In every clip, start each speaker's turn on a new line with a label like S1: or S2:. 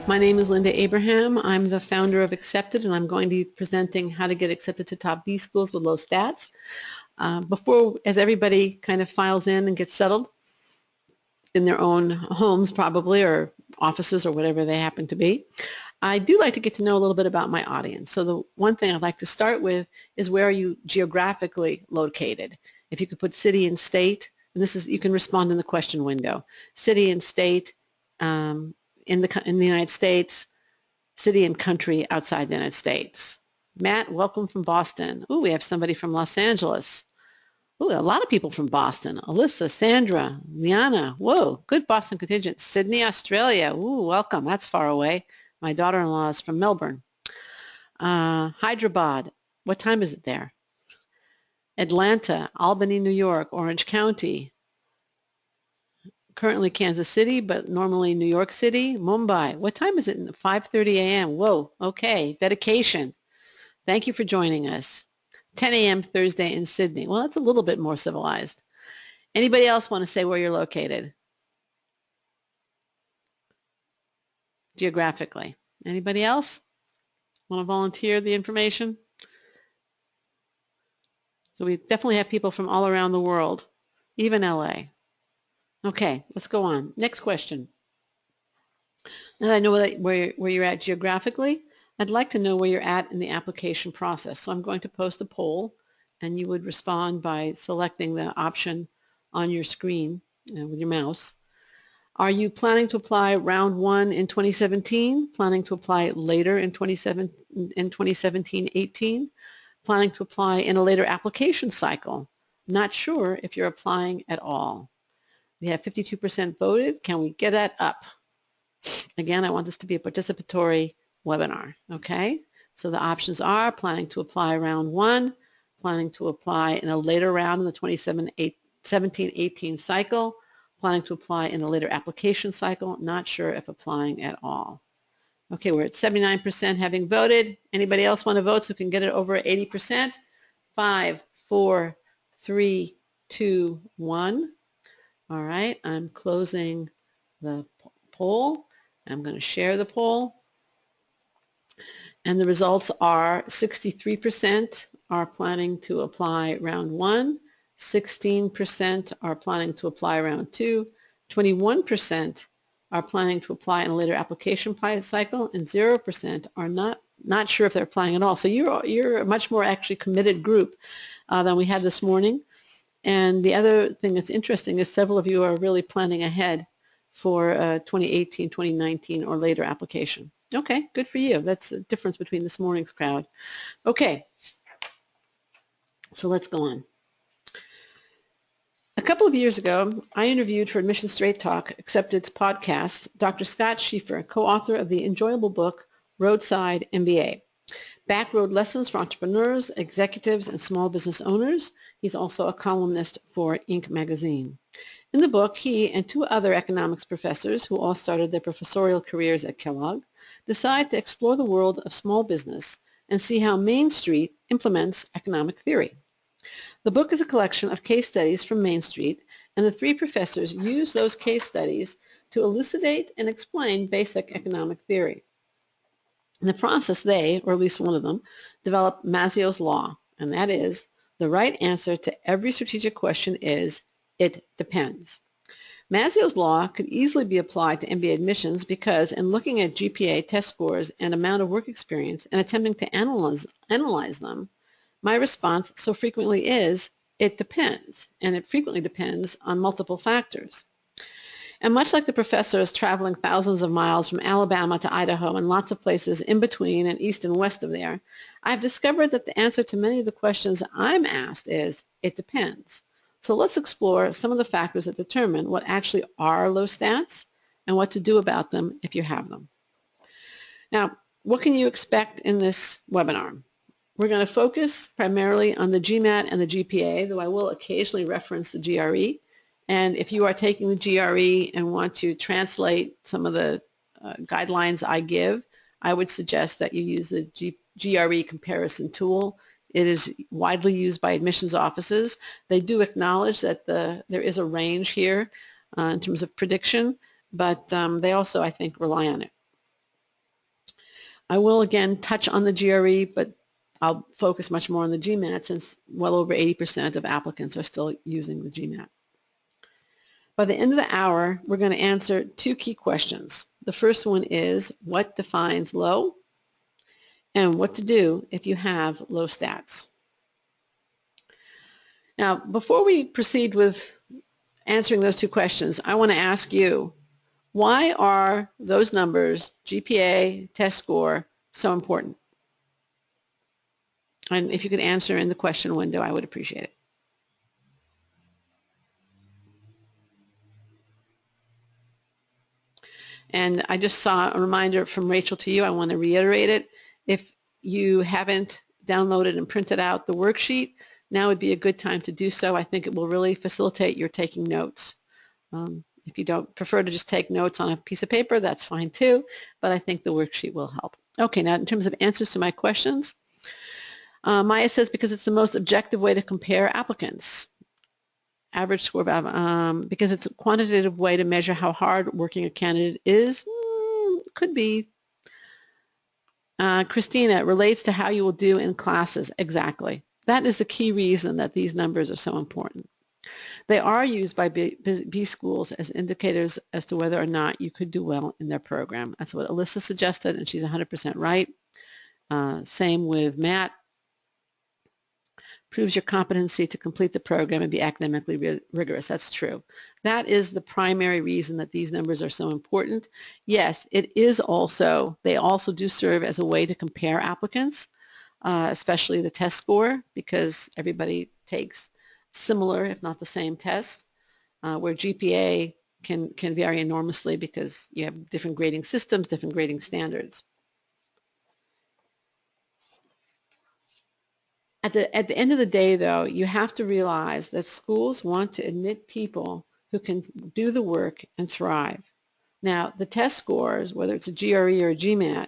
S1: My name is Linda Abraham. I'm the founder of Accepted, and I'm going to be presenting how to get accepted to top B schools with low stats. As everybody kind of files in and gets settled in their own homes probably, or offices, or whatever they happen to be, I do like to get to know a little bit about my audience. So the one thing I'd like to start with is, where are you geographically located? If you could put city and state, and this is, you can respond in the question window. City and state in the United States, city and country outside the United States. Matt, welcome from Boston. Ooh, we have somebody from Los Angeles. Ooh, a lot of people from Boston. Alyssa, Sandra, Liana. Whoa, good Boston contingent. Sydney, Australia. Ooh, welcome. That's far away. My daughter-in-law is from Melbourne. Hyderabad. What time is it there? Atlanta, Albany, New York, Orange County. Currently Kansas City, but normally New York City. Mumbai. What time is it? 5:30 a.m. Whoa, okay. Dedication. Thank you for joining us. 10 a.m. Thursday in Sydney. Well, that's a little bit more civilized. Anybody else want to say where you're located? Geographically. Anybody else want to volunteer the information? So we definitely have people from all around the world, even LA. Okay, let's go on. Next question. Now that I know where you're at geographically, I'd like to know where you're at in the application process. So I'm going to post a poll, and you would respond by selecting the option on your screen with your mouse. Are you planning to apply round 1 in 2017? Planning to apply later in 2017-18? Planning to apply in a later application cycle? Not sure if you're applying at all. We have 52% voted. Can we get that up? Again, I want this to be a participatory webinar, okay? So the options are: planning to apply round 1, planning to apply in a later round in the 2017-18 cycle, planning to apply in a later application cycle, not sure if applying at all. Okay, we're at 79% having voted. Anybody else want to vote so we can get it over 80%? 5, 4, 3, 2, 1. All right, I'm closing the poll. I'm going to share the poll. And the results are: 63% are planning to apply round 1, 16% are planning to apply round 2, 21% are planning to apply in a later application cycle, and 0% are not sure if they're applying at all. So you're a much more actually committed group than we had this morning. And the other thing that's interesting is several of you are really planning ahead for 2018, 2019, or later application. Okay, good for you. That's the difference between this morning's crowd. Okay, so let's go on. A couple of years ago, I interviewed for Admission Straight Talk, Accepted's podcast, Dr. Scott Schieffer, co-author of the enjoyable book, Roadside MBA. Backroad lessons for entrepreneurs, executives, and small business owners. He's also a columnist for Inc. magazine. In the book, he and 2 other economics professors, who all started their professorial careers at Kellogg, decide to explore the world of small business and see how Main Street implements economic theory. The book is a collection of case studies from Main Street, and the 3 professors use those case studies to elucidate and explain basic economic theory. In the process, they, or at least one of them, developed Mazzio's Law, and that is, the right answer to every strategic question is, it depends. Mazzio's Law could easily be applied to MBA admissions because, in looking at GPA test scores and amount of work experience and attempting to analyze them, my response so frequently is, it depends, and it frequently depends on multiple factors. And much like the professors traveling thousands of miles from Alabama to Idaho and lots of places in between and east and west of there, I've discovered that the answer to many of the questions I'm asked is, it depends. So let's explore some of the factors that determine what actually are low stats and what to do about them if you have them. Now, what can you expect in this webinar? We're going to focus primarily on the GMAT and the GPA, though I will occasionally reference the GRE. And if you are taking the GRE and want to translate some of the guidelines I give, I would suggest that you use the GRE comparison tool. It is widely used by admissions offices. They do acknowledge that there is a range here in terms of prediction, but they also, I think, rely on it. I will again touch on the GRE, but I'll focus much more on the GMAT since well over 80% of applicants are still using the GMAT. By the end of the hour, we're going to answer two key questions. The first one is, what defines low? And what to do if you have low stats. Now, before we proceed with answering those two questions, I want to ask you, why are those numbers, GPA, test score, so important? And if you could answer in the question window, I would appreciate it. And I just saw a reminder from Rachel to you. I want to reiterate it. If you haven't downloaded and printed out the worksheet, now would be a good time to do so. I think it will really facilitate your taking notes. If you don't prefer to just take notes on a piece of paper, that's fine too, but I think the worksheet will help. Okay, now in terms of answers to my questions, Maya says because it's the most objective way to compare applicants. Average score, because it's a quantitative way to measure how hard working a candidate is. Could be. Christina, relates to how you will do in classes. Exactly. That is the key reason that these numbers are so important. They are used by B schools as indicators as to whether or not you could do well in their program. That's what Alyssa suggested, and she's 100% right. Same with Matt. Proves your competency to complete the program and be academically rigorous. That's true. That is the primary reason that these numbers are so important. Yes, it is also, they also do serve as a way to compare applicants, especially the test score, because everybody takes similar, if not the same test, where GPA can vary enormously because you have different grading systems, different grading standards. At the end of the day, though, you have to realize that schools want to admit people who can do the work and thrive. Now, the test scores, whether it's a GRE or a GMAT,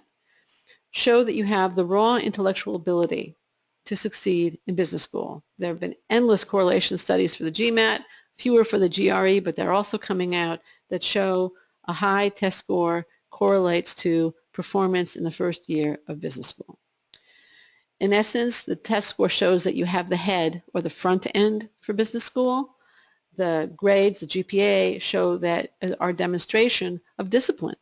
S1: show that you have the raw intellectual ability to succeed in business school. There have been endless correlation studies for the GMAT, fewer for the GRE, but they're also coming out that show a high test score correlates to performance in the first year of business school. In essence, the test score shows that you have the head or the front end for business school. The grades, the GPA, show that our demonstration of discipline,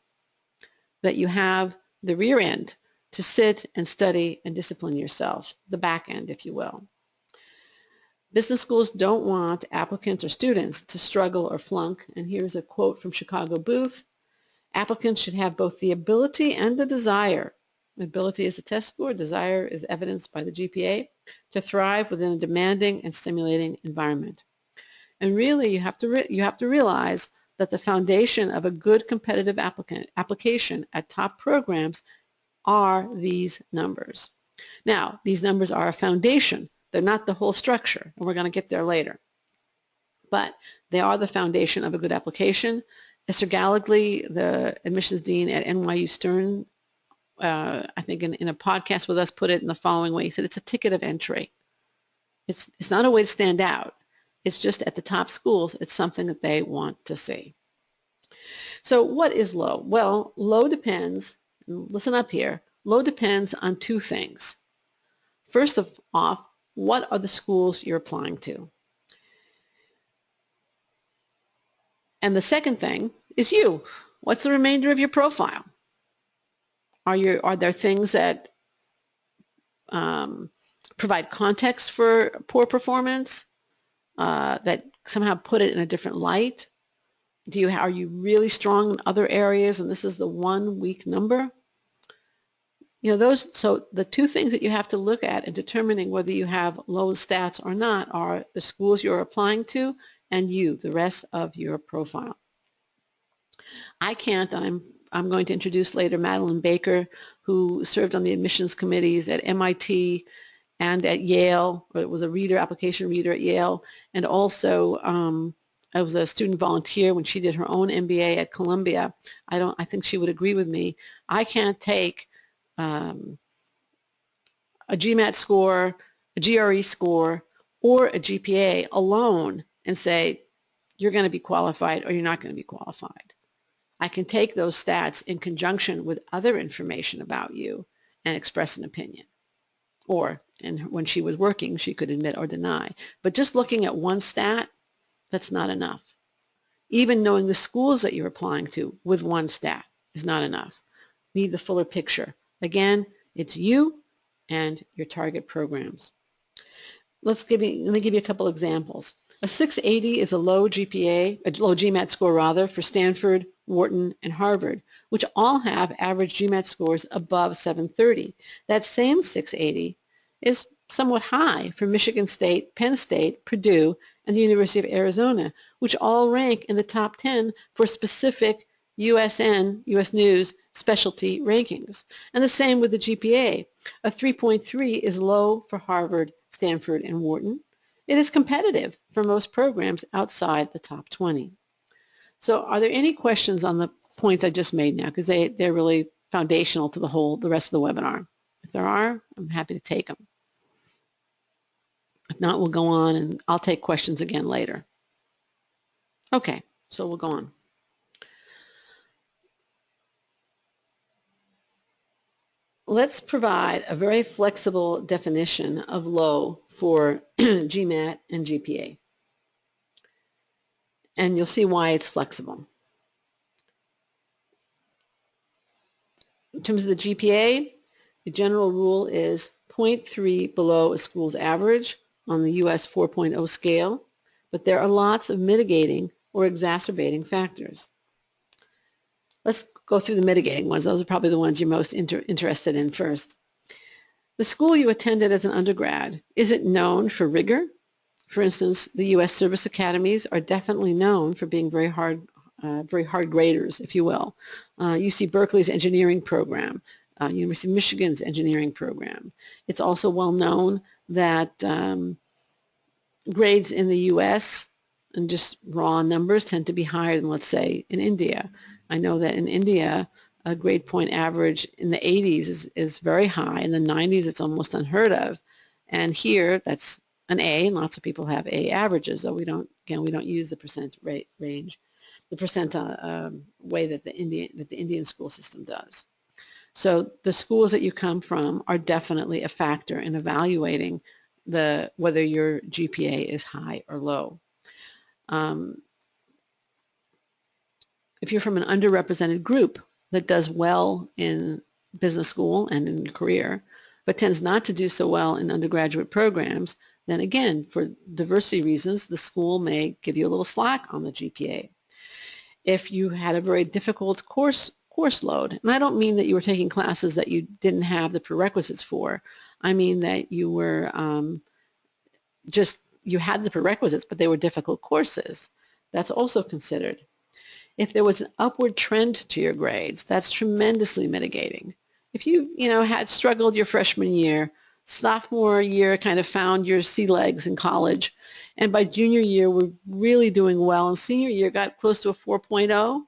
S1: that you have the rear end to sit and study and discipline yourself, the back end, if you will. Business schools don't want applicants or students to struggle or flunk, and here's a quote from Chicago Booth. Applicants should have both the ability and the desire. Ability is the test score, desire is evidenced by the GPA, to thrive within a demanding and stimulating environment. And really, you have to realize that the foundation of a good competitive application at top programs are these numbers. Now, these numbers are a foundation. They're not the whole structure, and we're going to get there later. But they are the foundation of a good application. Esther Gallagly, the admissions dean at NYU Stern, I think in a podcast with us, put it in the following way. He said it's a ticket of entry. It's not a way to stand out. It's just at the top schools, it's something that they want to see. So what is low? Well, low depends, listen up here, low depends on two things. First off, what are the schools you're applying to? And the second thing is you. What's the remainder of your profile? Are there things that provide context for poor performance, that somehow put it in a different light? Are you really strong in other areas and this is the one weak number? So the two things that you have to look at in determining whether you have low stats or not are the schools you're applying to and the rest of your profile. I can't, and I'm going to introduce later Madeline Baker, who served on the admissions committees at MIT and at Yale, or it was a application reader at Yale, and also I was a student volunteer when she did her own MBA at Columbia. I think she would agree with me. I can't take a GMAT score, a GRE score, or a GPA alone and say you're going to be qualified or you're not going to be qualified. I can take those stats in conjunction with other information about you and express an opinion. Or, and when she was working, she could admit or deny. But just looking at one stat, that's not enough. Even knowing the schools that you're applying to with one stat is not enough. Need the fuller picture. Again, it's you and your target programs. Let me give you a couple examples. A 680 is a low GPA, a low GMAT score rather, for Stanford, Wharton, and Harvard, which all have average GMAT scores above 730. That same 680 is somewhat high for Michigan State, Penn State, Purdue, and the University of Arizona, which all rank in the top 10 for specific USN, US News, specialty rankings. And the same with the GPA. A 3.3 is low for Harvard, Stanford, and Wharton. It is competitive for most programs outside the top 20. So are there any questions on the points I just made now? Because they're really foundational to the rest of the webinar. If there are, I'm happy to take them. If not, we'll go on and I'll take questions again later. Okay, so we'll go on. Let's provide a very flexible definition of low for GMAT and GPA. And you'll see why it's flexible. In terms of the GPA, the general rule is 0.3 below a school's average on the US 4.0 scale, but there are lots of mitigating or exacerbating factors. Let's go through the mitigating ones. Those are probably the ones you're most interested in first. The school you attended as an undergrad, is it known for rigor? For instance, the U.S. service academies are definitely known for being very hard graders, if you will. UC Berkeley's engineering program, University of Michigan's engineering program. It's also well known that grades in the U.S. and just raw numbers tend to be higher than, let's say, in India. I know that in India, a grade point average in the 80s is very high. In the 90s, it's almost unheard of. And here, that's an A, and lots of people have A averages, though we don't use the percent rate range, the percent way that the Indian school system does. So the schools that you come from are definitely a factor in evaluating whether your GPA is high or low. If you're from an underrepresented group that does well in business school and in your career, but tends not to do so well in undergraduate programs, then again, for diversity reasons, the school may give you a little slack on the GPA. If you had a very difficult course load, and I don't mean that you were taking classes that you didn't have the prerequisites for, I mean that you were you had the prerequisites, but they were difficult courses. That's also considered. If there was an upward trend to your grades, that's tremendously mitigating. If you had struggled your freshman year, sophomore year kind of found your sea legs in college, and by junior year were really doing well, and senior year got close to a 4.0,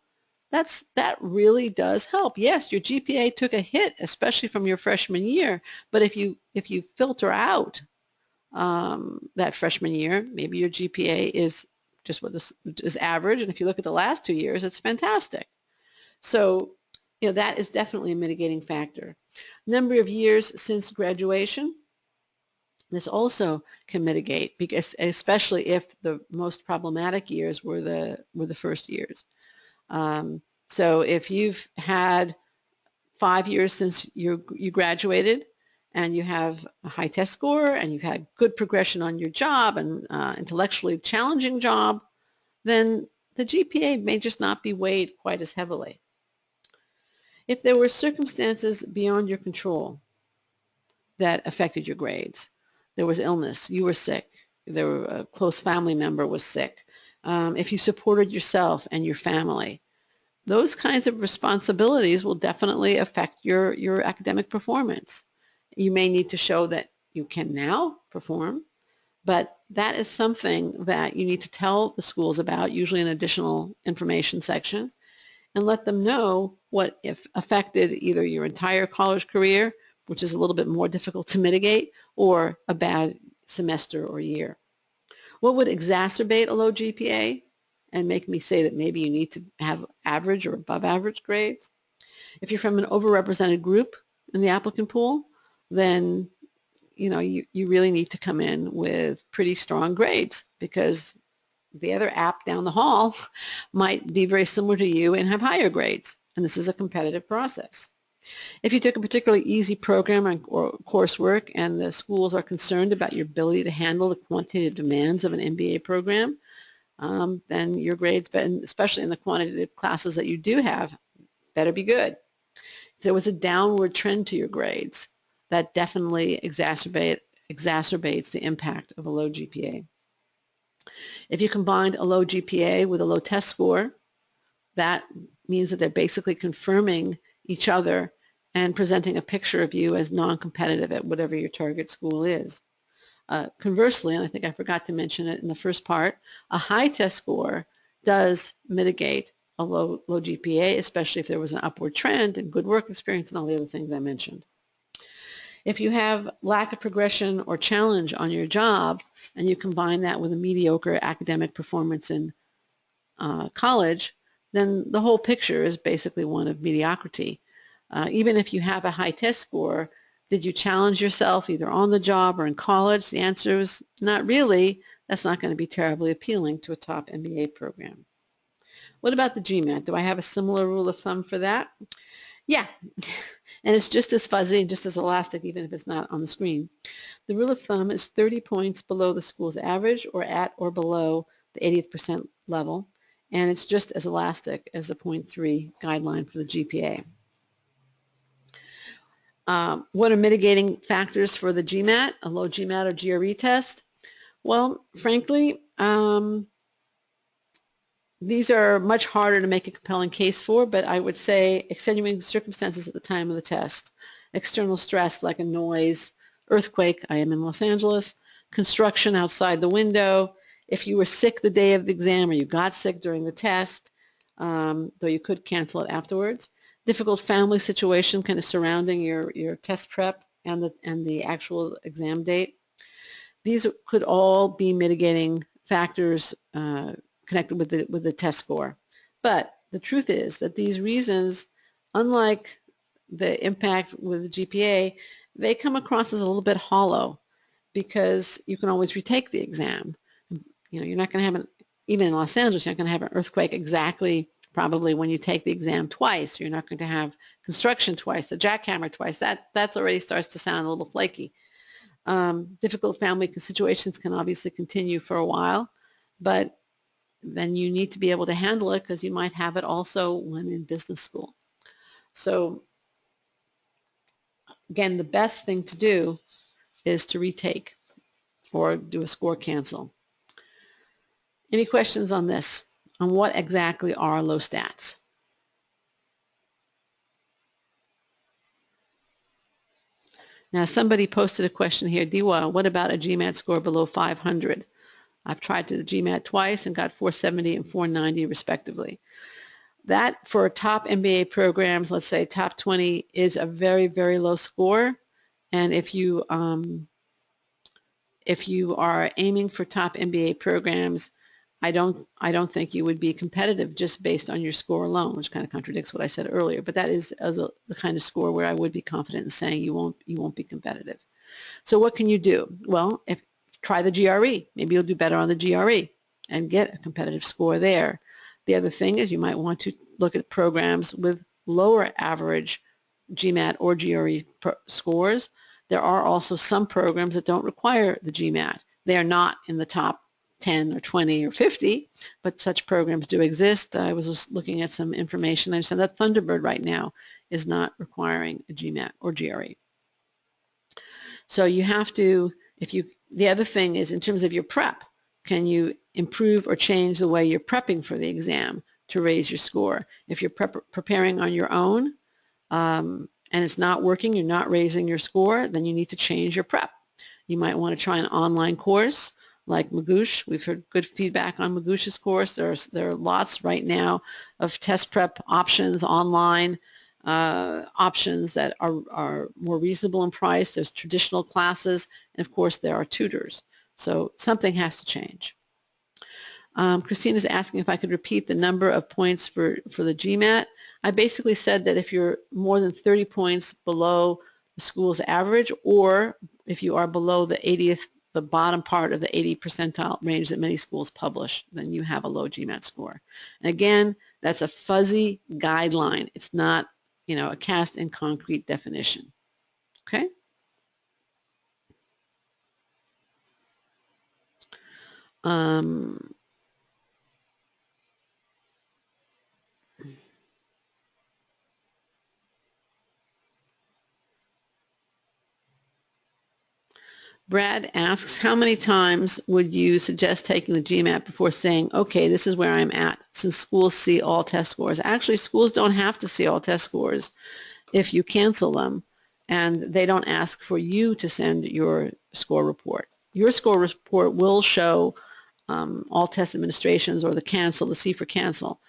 S1: that really does help. Yes, your GPA took a hit, especially from your freshman year, but if you filter out that freshman year, maybe your GPA is just what this is average, and if you look at the last 2 years, it's fantastic. So, that is definitely a mitigating factor. Number of years since graduation, this also can mitigate, because especially if the most problematic years were the first years. So if you've had 5 years since you graduated, and you have a high test score, and you've had good progression on your job and intellectually challenging job, then the GPA may just not be weighed quite as heavily. If there were circumstances beyond your control that affected your grades, there was illness, you were sick, a close family member was sick, if you supported yourself and your family, those kinds of responsibilities will definitely affect your academic performance. You may need to show that you can now perform, but that is something that you need to tell the schools about, usually an additional information section, and let them know what if affected either your entire college career, which is a little bit more difficult to mitigate, or a bad semester or year. What would exacerbate a low GPA? and make me say that maybe you need to have average or above average grades. If you're from an overrepresented group in the applicant pool, then you really need to come in with pretty strong grades, because the other app down the hall might be very similar to you and have higher grades, and this is a competitive process. If you took a particularly easy program or coursework and the schools are concerned about your ability to handle the quantitative demands of an MBA program, then your grades, especially in the quantitative classes that you do have, better be good. If there was a downward trend to your grades, that definitely exacerbates the impact of a low GPA. If you combined a low GPA with a low test score, that means that they're basically confirming each other and presenting a picture of you as non-competitive at whatever your target school is. Conversely, and I think I forgot to mention it in the first part, a high test score does mitigate a low GPA, especially if there was an upward trend and good work experience and all the other things I mentioned. If you have lack of progression or challenge on your job and you combine that with a mediocre academic performance in college, then the whole picture is basically one of mediocrity. Even if you have a high test score, did you challenge yourself either on the job or in college? The answer is not really. That's not going to be terribly appealing to a top MBA program. What about the GMAT? Do I have a similar rule of thumb for that? Yeah, and it's just as fuzzy and just as elastic even if it's not on the screen. The rule of thumb is 30 points below the school's average or at or below the 80th percent level, and it's just as elastic as the 0.3 guideline for the GPA. What are mitigating factors for the GMAT, a low GMAT or GRE test? Well, frankly, these are much harder to make a compelling case for, but I would say extenuating circumstances at the time of the test, external stress like a noise, earthquake, I am in Los Angeles, construction outside the window, if you were sick the day of the exam or you got sick during the test, though you could cancel it afterwards, difficult family situation kind of surrounding your test prep and the actual exam date. These could all be mitigating factors connected with the test score. But the truth is that these reasons, unlike the impact with the GPA, they come across as a little bit hollow because you can always retake the exam. You're not going to have even in Los Angeles, you're not going to have an earthquake exactly probably when you take the exam twice. You're not going to have construction twice, the jackhammer twice. That's already starts to sound a little flaky. Difficult family situations can obviously continue for a while, but then you need to be able to handle it because you might have it also when in business school. So again, the best thing to do is to retake or do a score cancel. Any questions on this? On what exactly are low stats? Now somebody posted a question here, Diwa, what about a GMAT score below 500? I've tried to the GMAT twice and got 470 and 490 respectively. That for top MBA programs, let's say top 20, is a very, very low score. And if you are aiming for top MBA programs, I don't think you would be competitive just based on your score alone, which kind of contradicts what I said earlier. But that is the kind of score where I would be confident in saying you won't be competitive. So what can you do? Well, try the GRE. Maybe you'll do better on the GRE and get a competitive score there. The other thing is you might want to look at programs with lower average GMAT or GRE scores. There are also some programs that don't require the GMAT. They are not in the top 10 or 20 or 50, but such programs do exist. I was just looking at some information. I understand that Thunderbird right now is not requiring a GMAT or GRE. So you have to, the other thing is in terms of your prep, can you improve or change the way you're prepping for the exam to raise your score? If you're preparing on your own and it's not working, you're not raising your score, then you need to change your prep. You might want to try an online course like Magoosh. We've heard good feedback on Magoosh's course. There are lots right now of test prep options online, options that are more reasonable in price. There's traditional classes, and of course there are tutors. So something has to change. Christine is asking if I could repeat the number of points for the GMAT. I basically said that if you're more than 30 points below the school's average, or if you are below the 80th, the bottom part of the 80 percentile range that many schools publish, then you have a low GMAT score. And again, that's a fuzzy guideline. It's not, a cast in concrete definition. Okay? Brad asks, how many times would you suggest taking the GMAT before saying, okay, this is where I'm at, since schools see all test scores? Actually, schools don't have to see all test scores if you cancel them, and they don't ask for you to send your score report. Your score report will show all test administrations or the C for cancel.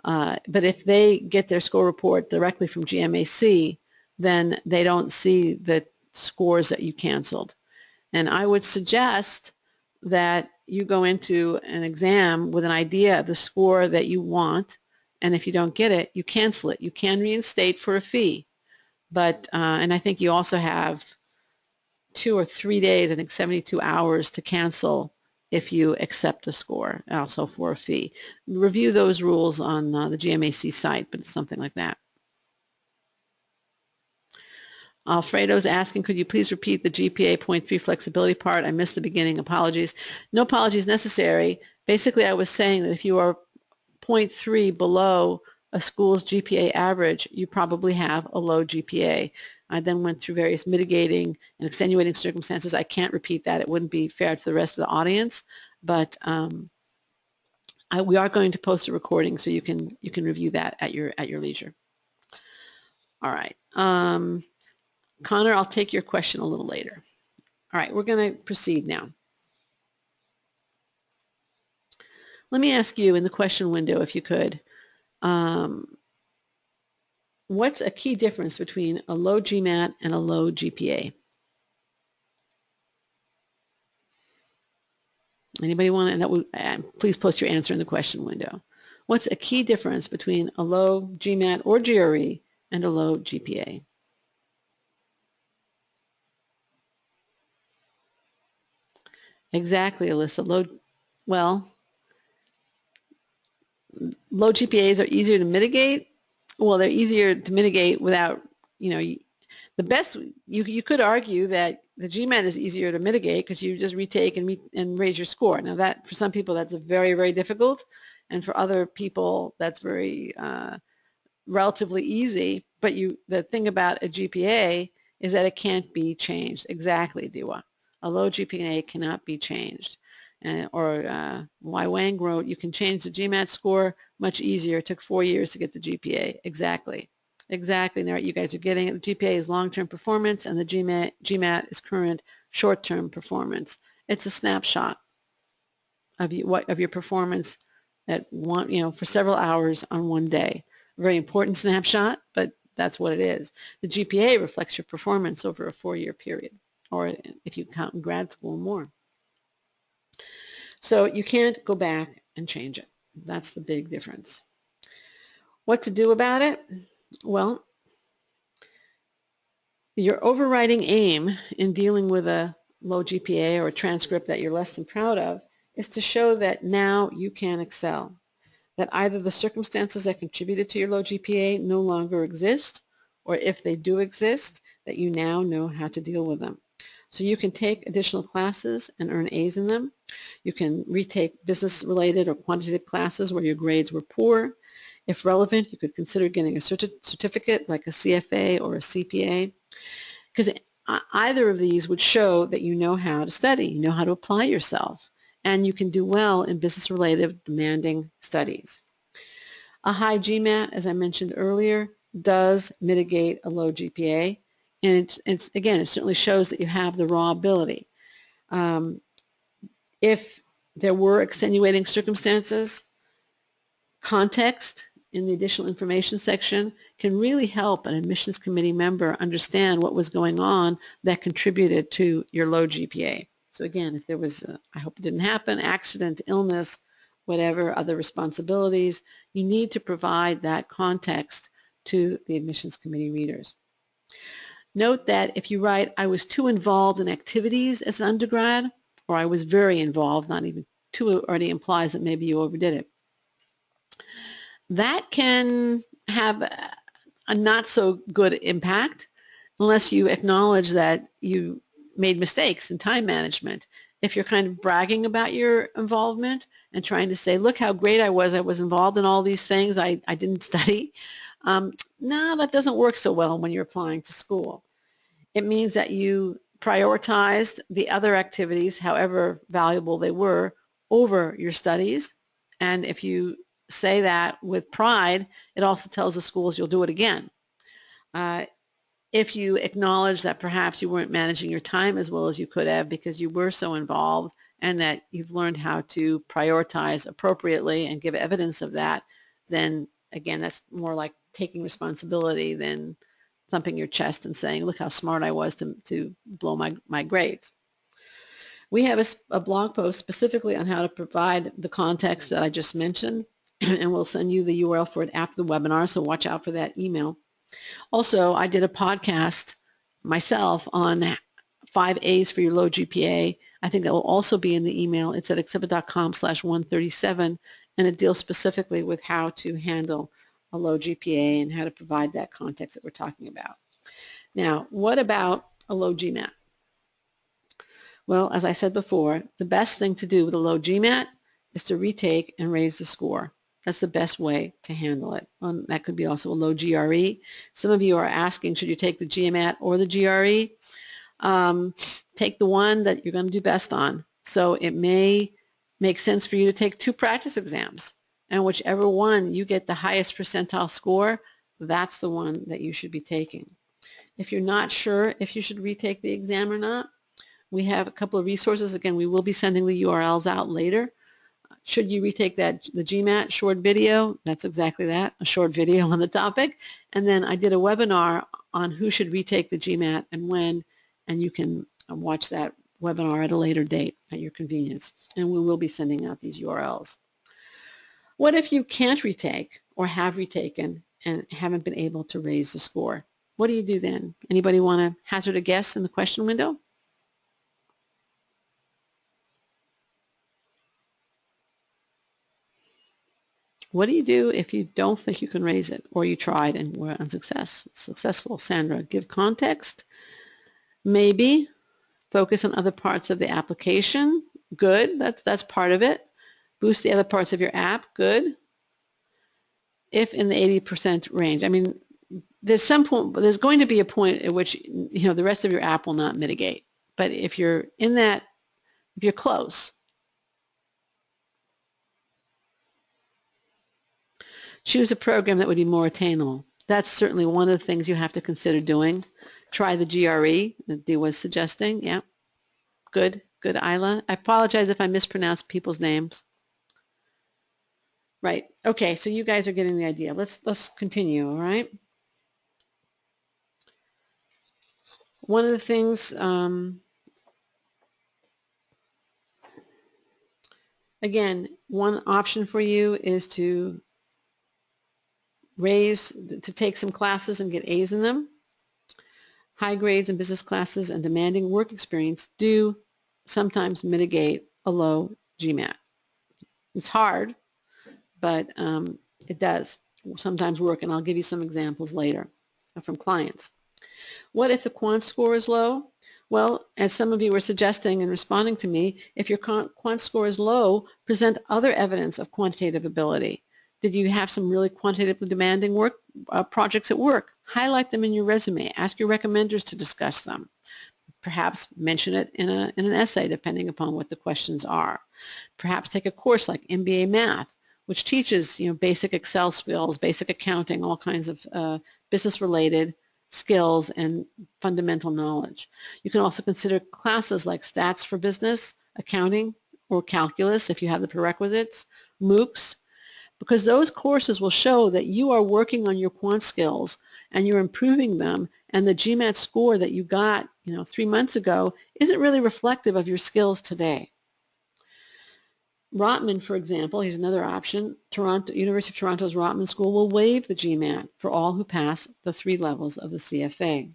S1: But if they get their score report directly from GMAC, then they don't see the scores that you canceled. And I would suggest that you go into an exam with an idea of the score that you want, and if you don't get it, you cancel it. You can reinstate for a fee, but and I think you also have 2 or 3 days, I think 72 hours to cancel if you accept the score, also for a fee. Review those rules on the GMAC site, but it's something like that. Alfredo's asking, could you please repeat the GPA 0.3 flexibility part? I missed the beginning. Apologies. No apologies necessary. Basically, I was saying that if you are 0.3 below a school's GPA average, you probably have a low GPA. I then went through various mitigating and extenuating circumstances. I can't repeat that. It wouldn't be fair to the rest of the audience, but we are going to post a recording so you can review that at your leisure. All right. Connor, I'll take your question a little later. All right, we're going to proceed now. Let me ask you in the question window, if you could, what's a key difference between a low GMAT and a low GPA? Anybody want to? Please post your answer in the question window. What's a key difference between a low GMAT or GRE and a low GPA? Exactly, Alyssa. Low GPAs are easier to mitigate. Well, they're easier to mitigate without, the best, you could argue that the GMAT is easier to mitigate because you just retake and raise your score. Now that, for some people, that's very, very difficult. And for other people, that's very relatively easy. But the thing about a GPA is that it can't be changed. Exactly, Diwa. A low GPA cannot be changed. Wai Wang wrote, you can change the GMAT score much easier. It took 4 years to get the GPA. Exactly. Exactly. Now you guys are getting it. The GPA is long-term performance, and the GMAT is current short-term performance. It's a snapshot of your performance at for several hours on one day. A very important snapshot, but that's what it is. The GPA reflects your performance over a 4-year period, or if you count in grad school, more. So you can't go back and change it. That's the big difference. What to do about it? Well, your overriding aim in dealing with a low GPA or a transcript that you're less than proud of is to show that now you can excel, that either the circumstances that contributed to your low GPA no longer exist, or if they do exist, that you now know how to deal with them. So you can take additional classes and earn A's in them. You can retake business-related or quantitative classes where your grades were poor. If relevant, you could consider getting a certificate like a CFA or a CPA, because either of these would show that you know how to study, you know how to apply yourself, and you can do well in business-related demanding studies. A high GMAT, as I mentioned earlier, does mitigate a low GPA. And again, it certainly shows that you have the raw ability. If there were extenuating circumstances, context in the additional information section can really help an admissions committee member understand what was going on that contributed to your low GPA. So again, if there was, I hope it didn't happen, accident, illness, whatever other responsibilities. You need to provide that context to the admissions committee readers. Note that if you write, I was too involved in activities as an undergrad, or I was very involved, not even too already implies that maybe you overdid it. That can have a not so good impact unless you acknowledge that you made mistakes in time management. If you're kind of bragging about your involvement and trying to say, look how great I was involved in all these things, I didn't study. No, that doesn't work so well when you're applying to school. It means that you prioritized the other activities, however valuable they were, over your studies. And if you say that with pride, it also tells the schools you'll do it again. If you acknowledge that perhaps you weren't managing your time as well as you could have because you were so involved, and that you've learned how to prioritize appropriately and give evidence of that, then again, that's more like taking responsibility than thumping your chest and saying, look how smart I was to blow my grades. We have a blog post specifically on how to provide the context that I just mentioned, and we'll send you the URL for it after the webinar, so watch out for that email. Also, I did a podcast myself on 5 A's for your low GPA. I think that will also be in the email. It's at accepted.com/137, and it deals specifically with how to handle a low GPA and how to provide that context that we're talking about. Now, what about a low GMAT? Well, as I said before, the best thing to do with a low GMAT is to retake and raise the score. That's the best way to handle it. That could be also a low GRE. Some of you are asking, should you take the GMAT or the GRE? Take the one that you're going to do best on. So it may make sense for you to take 2 practice exams, and whichever one you get the highest percentile score, that's the one that you should be taking. If you're not sure if you should retake the exam or not, we have a couple of resources. Again, we will be sending the URLs out later. Should you retake the GMAT short video? That's exactly that, a short video on the topic. And then I did a webinar on who should retake the GMAT and when, and you can watch that webinar at a later date at your convenience. And we will be sending out these URLs. What if you can't retake or have retaken and haven't been able to raise the score? What do you do then? Anybody want to hazard a guess in the question window? What do you do if you don't think you can raise it, or you tried and were unsuccessful? Sandra, give context. Maybe focus on other parts of the application. Good, that's part of it. Boost the other parts of your app. Good. If in the 80% range, I mean, there's going to be a point at which the rest of your app will not mitigate. But if you're in that, if you're close, choose a program that would be more attainable. That's certainly one of the things you have to consider doing. Try the GRE that Dee was suggesting. Yeah, good, Isla. I apologize if I mispronounce people's names. Right. Okay, so you guys are getting the idea. Let's continue. All right. One of the things, again, one option for you is to take some classes and get A's in them. High grades in business classes and demanding work experience do sometimes mitigate a low GMAT. It's hard, but it does sometimes work, and I'll give you some examples later from clients. What if the quant score is low? Well, as some of you were suggesting and responding to me, if your quant score is low, present other evidence of quantitative ability. Did you have some really quantitatively demanding work projects at work? Highlight them in your resume. Ask your recommenders to discuss them. Perhaps mention it in an essay, depending upon what the questions are. Perhaps take a course like MBA Math, which teaches basic Excel skills, basic accounting, all kinds of business-related skills and fundamental knowledge. You can also consider classes like Stats for Business, Accounting, or Calculus if you have the prerequisites, MOOCs, because those courses will show that you are working on your quant skills and you're improving them, and the GMAT score that you got 3 months ago isn't really reflective of your skills today. Rotman, for example, here's another option. University of Toronto's Rotman School will waive the GMAT for all who pass the 3 levels of the CFA.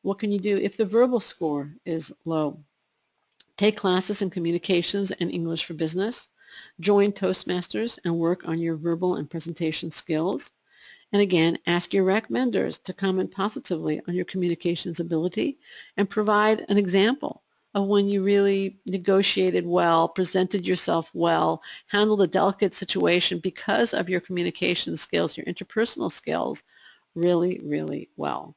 S1: What can you do if the verbal score is low? Take classes in communications and English for business. Join Toastmasters and work on your verbal and presentation skills. And again, ask your recommenders to comment positively on your communications ability and provide an example of when you really negotiated well, presented yourself well, handled a delicate situation because of your communication skills, your interpersonal skills, really, really well.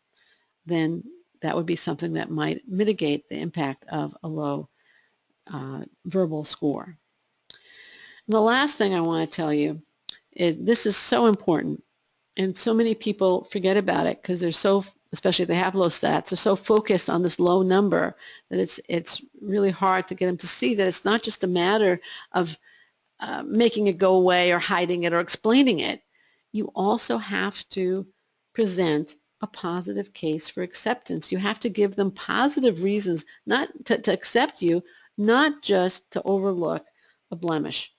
S1: Then that would be something that might mitigate the impact of a low verbal score. And the last thing I want to tell you is this is so important. And so many people forget about it because they're so, especially if they have low stats, they're so focused on this low number that it's really hard to get them to see that it's not just a matter of making it go away or hiding it or explaining it. You also have to present a positive case for acceptance. You have to give them positive reasons not to accept you, not just to overlook a blemish.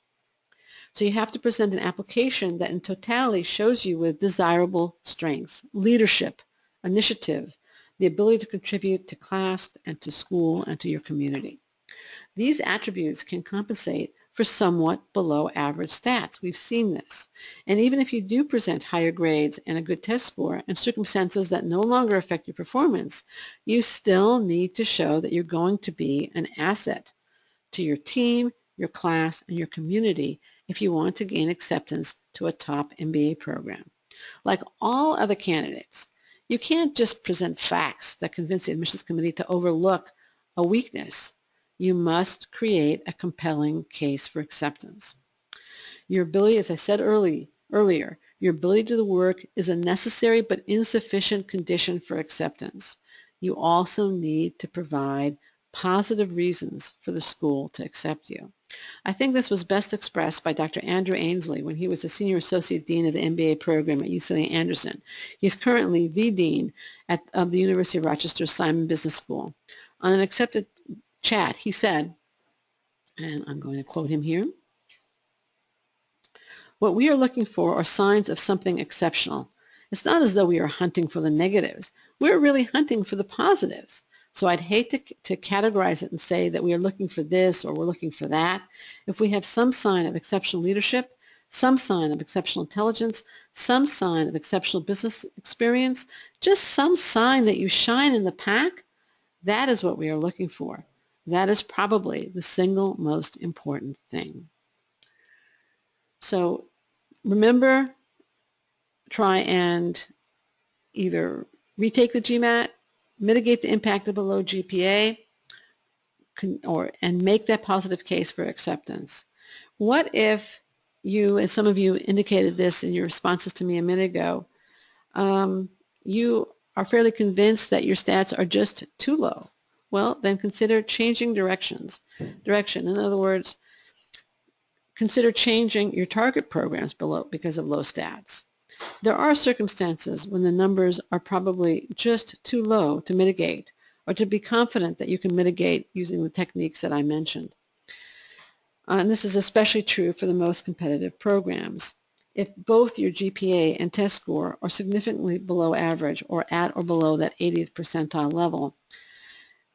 S1: So you have to present an application that in totality shows you with desirable strengths, leadership, initiative, the ability to contribute to class and to school and to your community. These attributes can compensate for somewhat below average stats. We've seen this. And even if you do present higher grades and a good test score and circumstances that no longer affect your performance, you still need to show that you're going to be an asset to your team, your class, and your community if you want to gain acceptance to a top MBA program. Like all other candidates, you can't just present facts that convince the admissions committee to overlook a weakness. You must create a compelling case for acceptance. Your ability, as I said earlier, your ability to do the work is a necessary but insufficient condition for acceptance. You also need to provide positive reasons for the school to accept you. I think this was best expressed by Dr. Andrew Ainsley when he was the Senior Associate Dean of the MBA program at UCLA Anderson. He's currently the Dean of the University of Rochester's Simon Business School. On an accepted chat, he said, and I'm going to quote him here, "What we are looking for are signs of something exceptional. It's not as though we are hunting for the negatives. We're really hunting for the positives. So I'd hate to categorize it and say that we are looking for this or we're looking for that. If we have some sign of exceptional leadership, some sign of exceptional intelligence, some sign of exceptional business experience, just some sign that you shine in the pack, that is what we are looking for. That is probably the single most important thing." So remember, try and either retake the GMAT, mitigate the impact of a low GPA, and make that positive case for acceptance. What if you, and some of you indicated this in your responses to me a minute ago, you are fairly convinced that your stats are just too low? Well, then consider changing direction. In other words, consider changing your target programs below because of low stats. There are circumstances when the numbers are probably just too low to mitigate or to be confident that you can mitigate using the techniques that I mentioned. And this is especially true for the most competitive programs. If both your GPA and test score are significantly below average or at or below that 80th percentile level,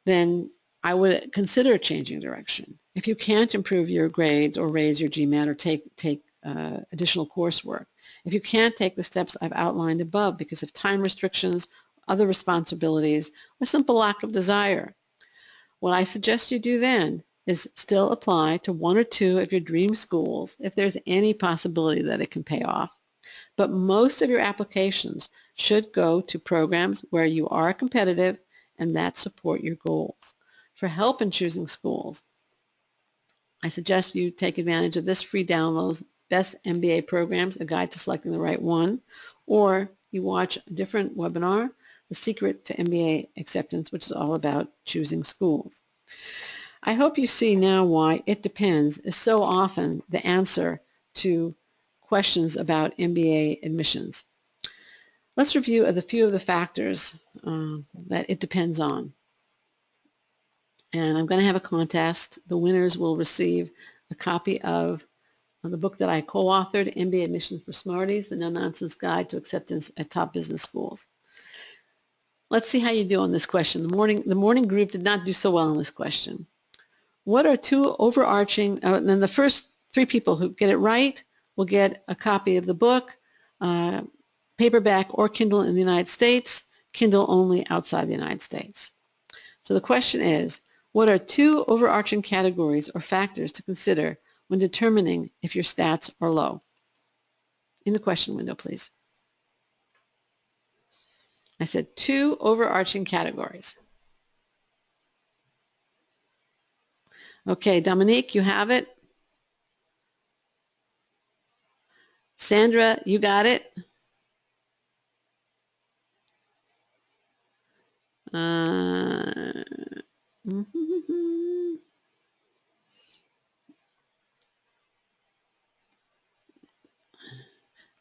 S1: then I would consider changing direction. If you can't improve your grades or raise your GMAT or take additional coursework, if you can't take the steps I've outlined above because of time restrictions, other responsibilities, or simple lack of desire, what I suggest you do then is still apply to one or two of your dream schools if there's any possibility that it can pay off. But most of your applications should go to programs where you are competitive and that support your goals. For help in choosing schools, I suggest you take advantage of this free download, Best MBA Programs, a guide to selecting the right one, or you watch a different webinar, The Secret to MBA Acceptance, which is all about choosing schools. I hope you see now why "it depends" is so often the answer to questions about MBA admissions. Let's review a few of the factors that it depends on. And I'm going to have a contest. The winners will receive a copy of the book that I co-authored, MBA Admissions for Smarties, the No-Nonsense Guide to Acceptance at Top Business Schools. Let's see how you do on this question. The morning group did not do so well on this question. What are two overarching, and then the first three people who get it right will get a copy of the book, paperback or Kindle in the United States, Kindle only outside the United States. So the question is, what are two overarching categories or factors to consider when determining if your stats are low? In the question window, please. I said two overarching categories. Okay, Dominique, you have it. Sandra, you got it.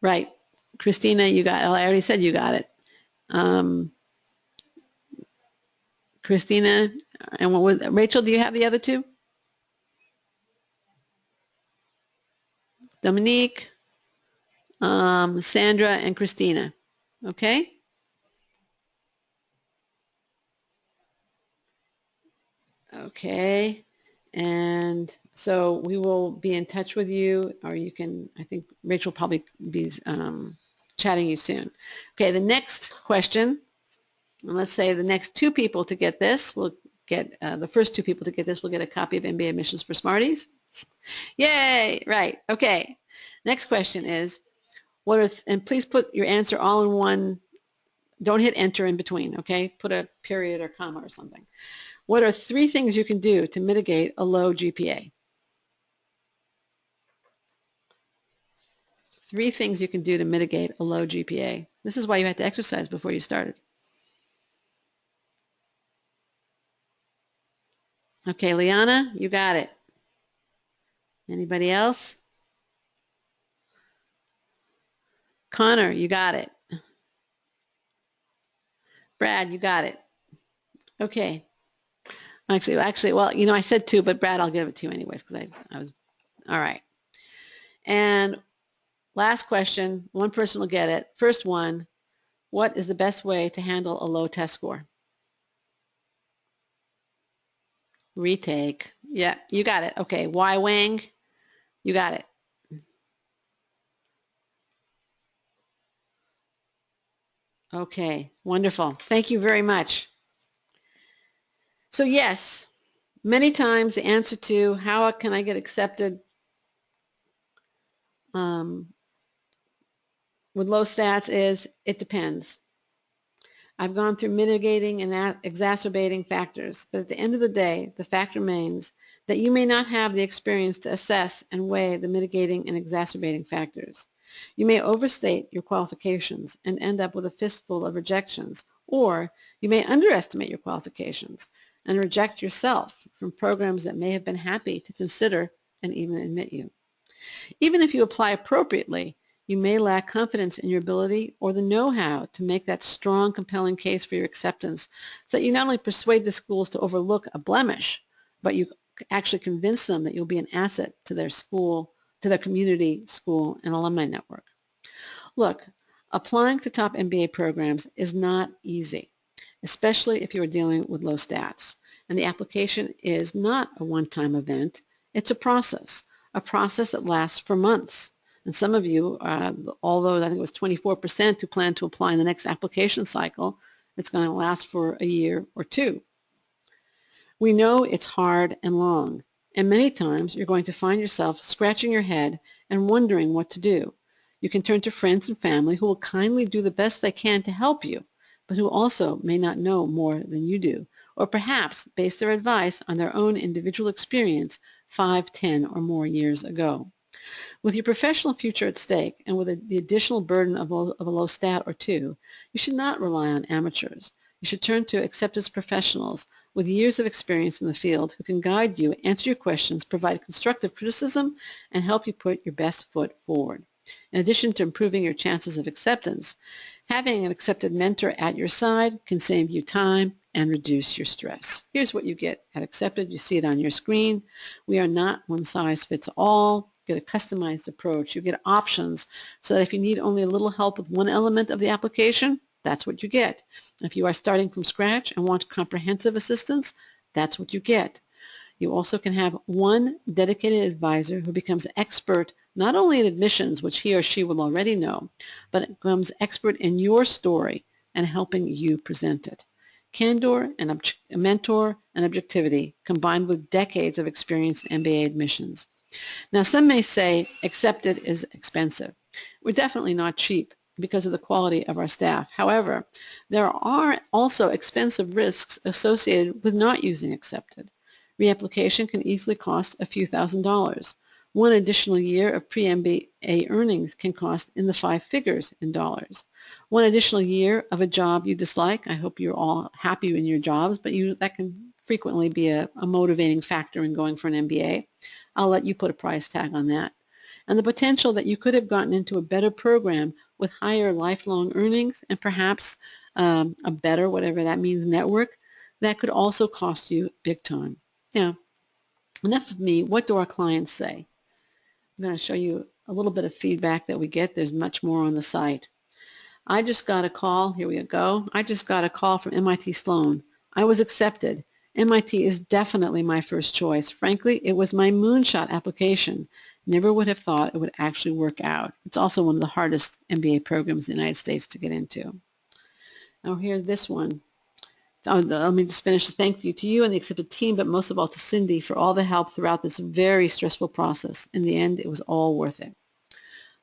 S1: Right. Christina, you got it. I already said you got it. Christina, and what was Rachel, do you have the other two? Dominique, Sandra, and Christina. Okay? Okay. And so we will be in touch with you, or you can, I think Rachel will probably be chatting you soon. Okay, the next question, and let's say the next two people to get this will get, the first two people to get this will get a copy of MBA Admissions for Smarties. Yay, right, okay. Next question is, what are, and please put your answer all in one, don't hit enter in between, okay? Put a period or comma or something. What are three things you can do to mitigate a low GPA? Three things you can do to mitigate a low GPA. This is why you had to exercise before you started. Okay, Liana, you got it. Anybody else? Connor, you got it. Brad, you got it. Okay. Actually, well, you know, I said two, but Brad, I'll give it to you anyways because I was, all right. And last question, one person will get it. First one, what is the best way to handle a low test score? Retake. Yeah, you got it. Okay, Y Wang, you got it. Okay, wonderful. Thank you very much. So yes, many times the answer to how can I get accepted with low stats is it depends. I've gone through mitigating and exacerbating factors, but at the end of the day, the fact remains that you may not have the experience to assess and weigh the mitigating and exacerbating factors. You may overstate your qualifications and end up with a fistful of rejections, or you may underestimate your qualifications and reject yourself from programs that may have been happy to consider and even admit you. Even if you apply appropriately, you may lack confidence in your ability or the know-how to make that strong, compelling case for your acceptance so that you not only persuade the schools to overlook a blemish, but you actually convince them that you'll be an asset to their school, to their community, school, and alumni network. Look, applying to top MBA programs is not easy, especially if you are dealing with low stats. And the application is not a one-time event. It's a process that lasts for months. And some of you, although I think it was 24% who plan to apply in the next application cycle, it's going to last for a year or two. We know it's hard and long, and many times you're going to find yourself scratching your head and wondering what to do. You can turn to friends and family who will kindly do the best they can to help you, but who also may not know more than you do, or perhaps base their advice on their own individual experience 5, 10, or more years ago. With your professional future at stake and with the additional burden of a low stat or two, you should not rely on amateurs. You should turn to acceptance professionals with years of experience in the field who can guide you, answer your questions, provide constructive criticism, and help you put your best foot forward. In addition to improving your chances of acceptance, having an accepted mentor at your side can save you time and reduce your stress. Here's what you get at Accepted. You see it on your screen. We are not one size fits all. You get a customized approach. You get options so that if you need only a little help with one element of the application, that's what you get. If you are starting from scratch and want comprehensive assistance, that's what you get. You also can have one dedicated advisor who becomes expert not only in admissions, which he or she will already know, but becomes expert in your story and helping you present it. Candor and a mentor and objectivity combined with decades of experience in MBA admissions. Now, some may say Accepted is expensive. We're definitely not cheap because of the quality of our staff. However, there are also expensive risks associated with not using Accepted. Reapplication can easily cost a few $1,000s. One additional year of pre-MBA earnings can cost in the 5 figures in dollars. One additional year of a job you dislike. I hope you're all happy in your jobs, but that can frequently be a motivating factor in going for an MBA. I'll let you put a price tag on that. And the potential that you could have gotten into a better program with higher lifelong earnings and perhaps a better, whatever that means, network, that could also cost you big time. Now, enough of me. What do our clients say? I'm going to show you a little bit of feedback that we get. There's much more on the site. I just got a call. Here we go. I just got a call from MIT Sloan. I was accepted. MIT is definitely my first choice. Frankly, it was my moonshot application. Never would have thought it would actually work out. It's also one of the hardest MBA programs in the United States to get into. Now here's this one. Let me just finish. Thank you to you and the Accepted team, but most of all to Cindy for all the help throughout this very stressful process. In the end, it was all worth it.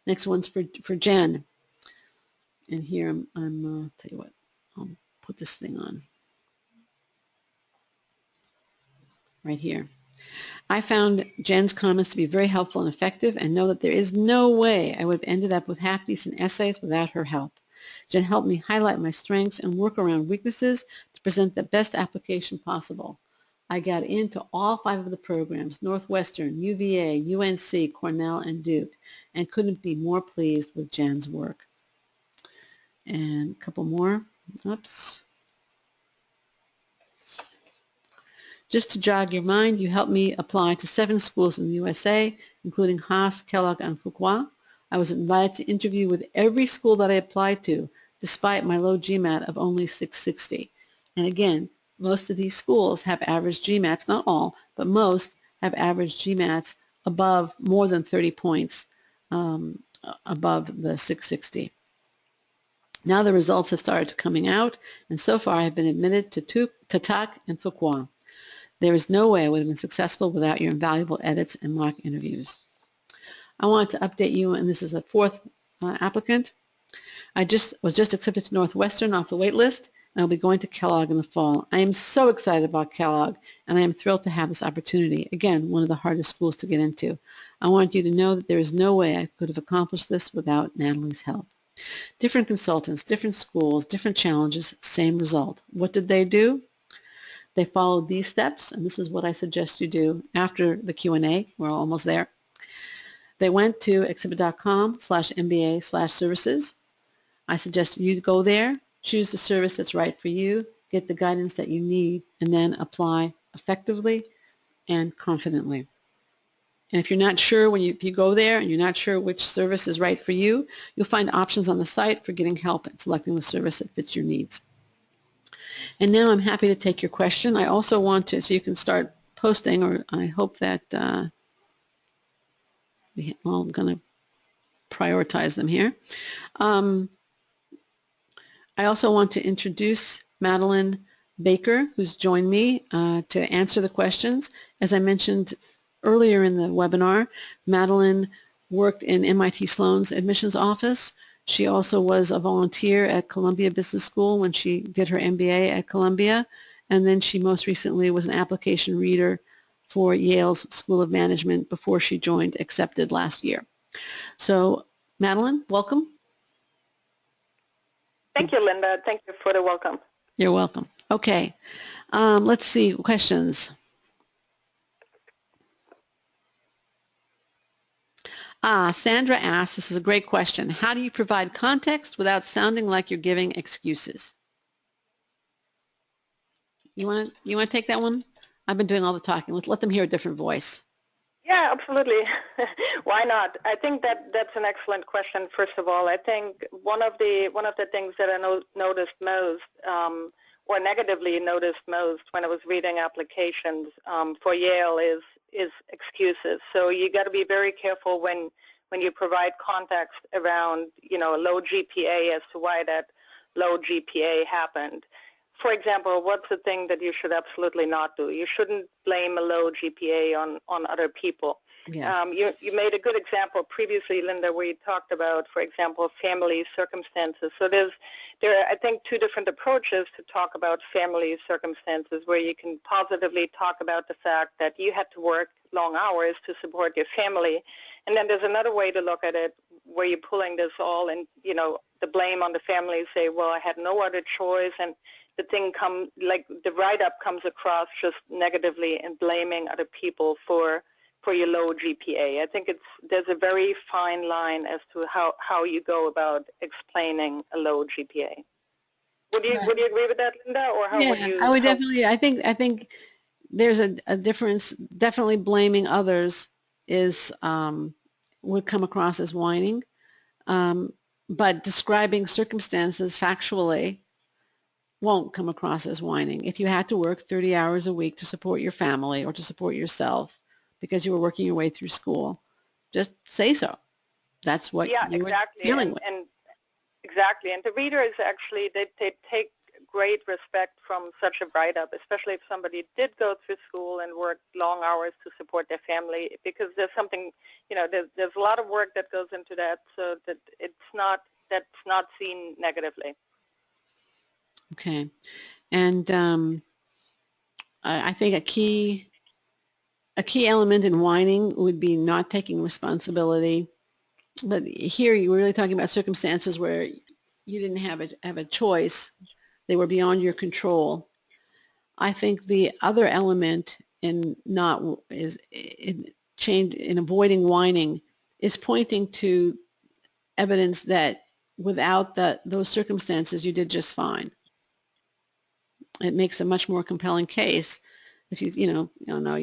S1: Next one's for Jen. And here I'm tell you what, I'll put this thing on right here. I found Jen's comments to be very helpful and effective and know that there is no way I would have ended up with half-decent essays without her help. Jen helped me highlight my strengths and work around weaknesses to present the best application possible. I got into all 5 of the programs, Northwestern, UVA, UNC, Cornell, and Duke, and couldn't be more pleased with Jen's work. And a couple more. Oops. Just to jog your mind, you helped me apply to 7 schools in the USA, including Haas, Kellogg, and Fuqua. I was invited to interview with every school that I applied to, despite my low GMAT of only 660. And again, most of these schools have average GMATs, not all, but most have average GMATs above more than 30 points above the 660. Now the results have started coming out, and so far I have been admitted to TAC and Fuqua. There is no way I would have been successful without your invaluable edits and mock interviews. I wanted to update you, and this is a 4th applicant. I was just accepted to Northwestern off the wait list, and I'll be going to Kellogg in the fall. I am so excited about Kellogg, and I am thrilled to have this opportunity. Again, one of the hardest schools to get into. I want you to know that there is no way I could have accomplished this without Natalie's help. Different consultants, different schools, different challenges, same result. What did they do? They followed these steps, and this is what I suggest you do after the Q&A. We're almost there. They went to accepted.com/MBA/services. I suggest you go there, choose the service that's right for you, get the guidance that you need, and then apply effectively and confidently. And if you're not sure if you go there and you're not sure which service is right for you, you'll find options on the site for getting help and selecting the service that fits your needs. And now I'm happy to take your question. I also want to, so you can start posting, or I hope that, I'm going to prioritize them here. I also want to introduce Madeline Baker, who's joined me to answer the questions. As I mentioned earlier in the webinar, Madeline worked in MIT Sloan's admissions office. She also was a volunteer at Columbia Business School when she did her MBA at Columbia, and then she most recently was an application reader for Yale's School of Management before she joined Accepted last year. So, Madeline, welcome.
S2: Thank you, Linda. Thank you for the welcome.
S1: You're welcome. Okay, let's see, questions. Sandra asks, this is a great question. How do you provide context without sounding like you're giving excuses? You want to take that one? I've been doing all the talking. Let them hear a different voice.
S2: Yeah, absolutely. Why not? I think that's an excellent question. First of all, I think one of the things that I noticed most, or negatively noticed most when I was reading applications for Yale is excuses. So you got to be very careful when you provide context around a low GPA as to why that low GPA happened. For example, what's the thing that you should absolutely not do? You shouldn't blame a low GPA on other people.
S1: Yeah.
S2: You made a good example previously, Linda, where you talked about, for example, family circumstances. So there are, I think, two different approaches to talk about family circumstances, where you can positively talk about the fact that you had to work long hours to support your family. And then there's another way to look at it, where you're pulling this all and, the blame on the family, say, well, I had no other choice, and the thing the write-up comes across just negatively and blaming other people for your low GPA. I think there's a very fine line as to how you go about explaining a low GPA. Would you agree with that, Linda, or how would you?
S1: I would definitely. I think there's a difference. Definitely blaming others would come across as whining, but describing circumstances factually won't come across as whining. If you had to work 30 hours a week to support your family or to support yourself because you were working your way through school, just say so. That's what you were dealing with.
S2: And exactly. And the readers actually, they take great respect from such a write-up, especially if somebody did go through school and work long hours to support their family, because there's something, there's a lot of work that goes into that, so that that's not seen negatively.
S1: Okay. And I think a key element in whining would be not taking responsibility. But here you were really talking about circumstances where you didn't have a choice. They were beyond your control. I think the other element in avoiding whining is pointing to evidence that without those circumstances you did just fine. It makes a much more compelling case if you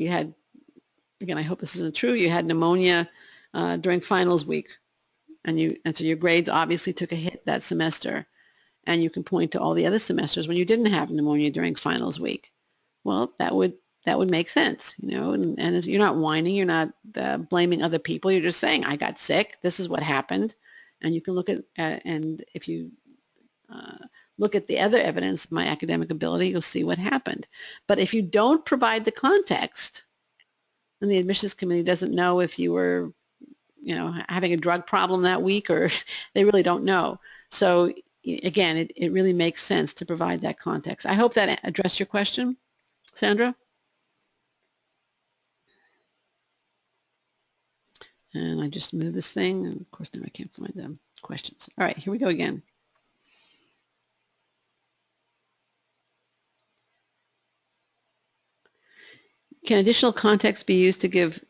S1: had, again, I hope this isn't true, you had pneumonia during finals week, and so your grades obviously took a hit that semester, and you can point to all the other semesters when you didn't have pneumonia during finals week. Well, that would make sense, and you're not whining, you're not blaming other people, you're just saying, I got sick, this is what happened, and you can look at, and if you look at the other evidence of my academic ability, you'll see what happened. But if you don't provide the context, then the admissions committee doesn't know if you were, having a drug problem that week, or they really don't know. So again, it really makes sense to provide that context. I hope that addressed your question, Sandra. And I just moved this thing, and of course now I can't find the questions. All right, here we go again. Can additional context be used to give?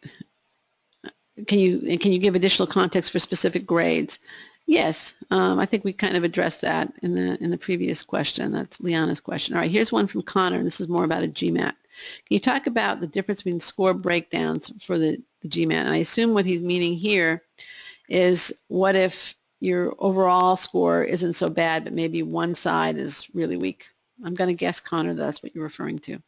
S1: Can you give additional context for specific grades? Yes, I think we kind of addressed that in the previous question. That's Liana's question. All right, here's one from Connor, and this is more about a GMAT. Can you talk about the difference between score breakdowns for the GMAT? And I assume what he's meaning here is, what if your overall score isn't so bad, but maybe one side is really weak? I'm going to guess, Connor, that's what you're referring to.